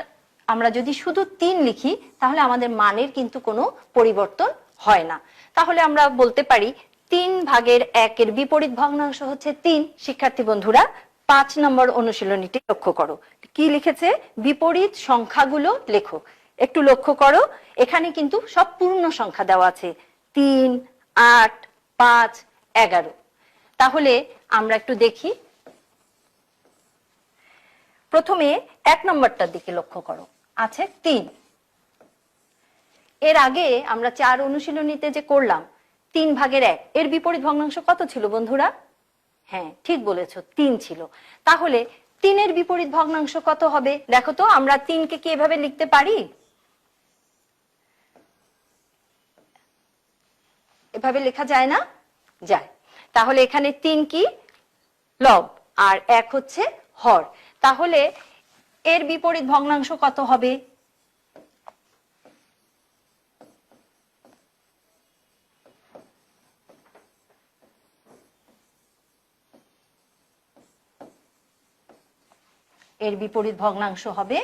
আমরা যদি শুধু 3 লিখি, তাহলে আমাদের মানের কিন্তু কোনো পরিবর্তন হয় না। তাহলে আমরা বলতে পারি 3/1 এর বিপরীত ভগ্নাংশ হচ্ছে 3। শিক্ষার্থী বন্ধুরা, 5 নম্বর অনুশীলনীটি লক্ষ্য করো, কি লিখেছে? বিপরীত সংখ্যাগুলো লেখো। একটু লক্ষ্য করো, এখানে কিন্তু সব পূর্ণ সংখ্যা দেওয়া আছে, 3, 8, 5, 11। তাহলে আমরা একটু দেখি, প্রথমে 1 নম্বরটার দিকে লক্ষ্য করো, আছে 3। এর আগে আমরা 4 অনুশীলনীতে যে করলাম 3/1 এর বিপরীত ভগ্নাংশ কত ছিল বন্ধুরা? হ্যাঁ, ঠিক বলেছো, 3 ছিল। তাহলে 3 এর বিপরীত ভগ্নাংশ কত হবে? দেখো তো, আমরা 3 কে কি এভাবে লিখতে পারি? এভাবে লেখা যায় না? যায়। তাহলে এখানে 3 কি? লব, আর 1 হচ্ছে হর। তাহলে এর বিপরীত ভগ্নাংশ কত হবে? এর বিপরীত ভগ্নাংশ হবে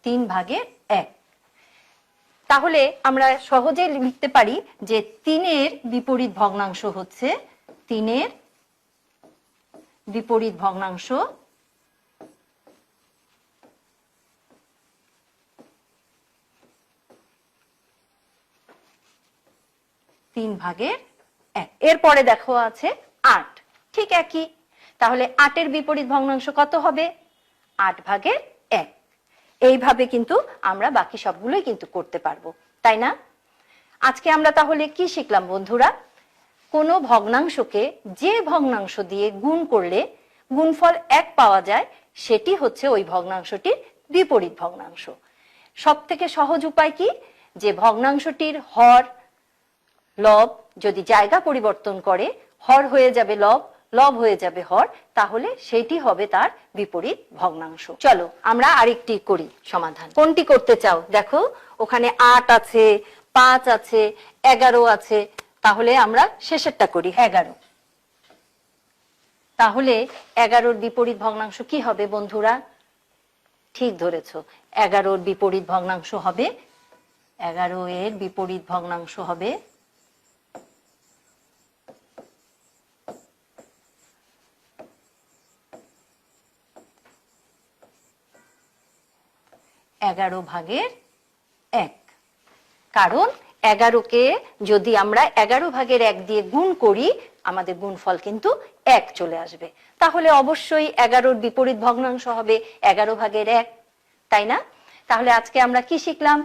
3/1। তাহলে আমরা সহজে লিখতে পারি যে 3 এর বিপরীত ভগ্নাংশ হচ্ছে, 3 এর বিপরীত ভগ্নাংশ 3/1। এরপরে দেখো আছে 8, ঠিক একই। তাহলে 8 এর বিপরীত ভগ্নাংশ কত হবে? 8/1। এইভাবে কিন্তু আমরা বাকি সবগুলোই কিন্তু করতে পারবো, তাই না? আজকে আমরা তাহলে কি শিখলাম বন্ধুরা? কোনো ভগ্নাংশকে যে ভগ্নাংশ দিয়ে গুণ করলে গুণফল 1 পাওয়া যায়, সেটি হচ্ছে ওই ভগ্নাংশটির বিপরীত ভগ্নাংশ। সব থেকে সহজ উপায় কি? যে ভগ্নাংশটির হর লব যদি জায়গা পরিবর্তন করে, হর হয়ে যাবে লব, লব হয়ে যাবে হর, তাহলে সেটি হবে তার বিপরীত ভগ্নাংশ। চলো আমরা আরেকটি করি সমাধান। কোনটি করতে চাও? দেখো ওখানে 8 আছে, 5 আছে, 11 আছে। তাহলে আমরা শেষেরটা করি, 11। তাহলে 11-র বিপরীত ভগ্নাংশ কি হবে বন্ধুরা? ঠিক ধরেছো, 11-র বিপরীত ভগ্নাংশ হবে, 11 এর বিপরীত ভগ্নাংশ হবে 11/1। কারণ 11কে যদি আমরা 11/1 দিয়ে গুণ করি, আমাদের গুণফল কিন্তু 1 চলে আসবে। তাহলে অবশ্যই 11-র বিপরীত ভগ্নাংশ হবে 11/1, তাই না? তাহলে আজকে আমরা কি শিখলাম?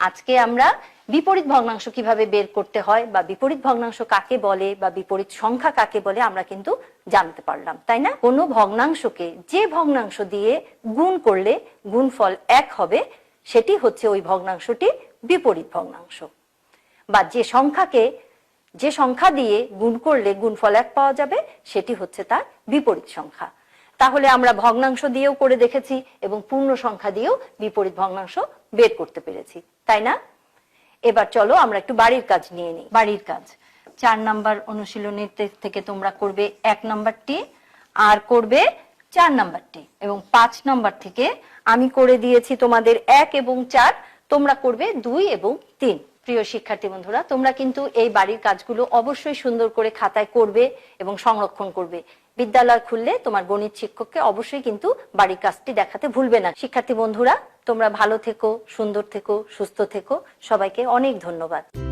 আজকে আমরা বিপরীত ভগ্নাংশ কিভাবে বের করতে হয়, বা বিপরীত ভগ্নাংশ কাকে বলে, বা বিপরীত সংখ্যা কাকে বলে আমরা কিন্তু জানতে পারলাম, তাই না? কোনো ভগ্নাংশকে যে ভগ্নাংশ দিয়ে গুণ করলে গুণফল 1 হবে, সেটি হচ্ছে ওই ভগ্নাংশটি বিপরীত ভগ্নাংশ। বা যে সংখ্যা দিয়ে গুণ করলে গুণফল 1 পাওয়া যাবে, সেটি হচ্ছে তার বিপরীত সংখ্যা। তাহলে আমরা ভগ্নাংশ দিয়েও করে দেখেছি এবং পূর্ণ সংখ্যা দিয়েও বিপরীত ভগ্নাংশ বের করতে পেরেছি, তাই না? এবার চলো আমরা একটু বাড়ির কাজ নিয়ে নিই। বাড়ির কাজ 4 নাম্বার অনুশীলনীর থেকে তোমরা করবে 1 নাম্বারটি আর করবে 4 নাম্বারটি, এবং 5 নাম্বার থেকে আমি করে দিয়েছি তোমাদের 1 এবং 4, তোমরা করবে 2 এবং 3। প্রিয় শিক্ষার্থী বন্ধুরা, তোমরা কিন্তু এই বাড়ির কাজগুলো অবশ্যই সুন্দর করে খাতায় করবে এবং সংরক্ষণ করবে। বিদ্যালয় খুললে তোমার গণিত শিক্ষককে অবশ্যই কিন্তু বাড়ির কাজটি দেখাতে ভুলবে না। শিক্ষার্থী বন্ধুরা, তোমরা ভালো থেকো, সুন্দর থেকো, সুস্থ থেকো। সবাইকে অনেক ধন্যবাদ।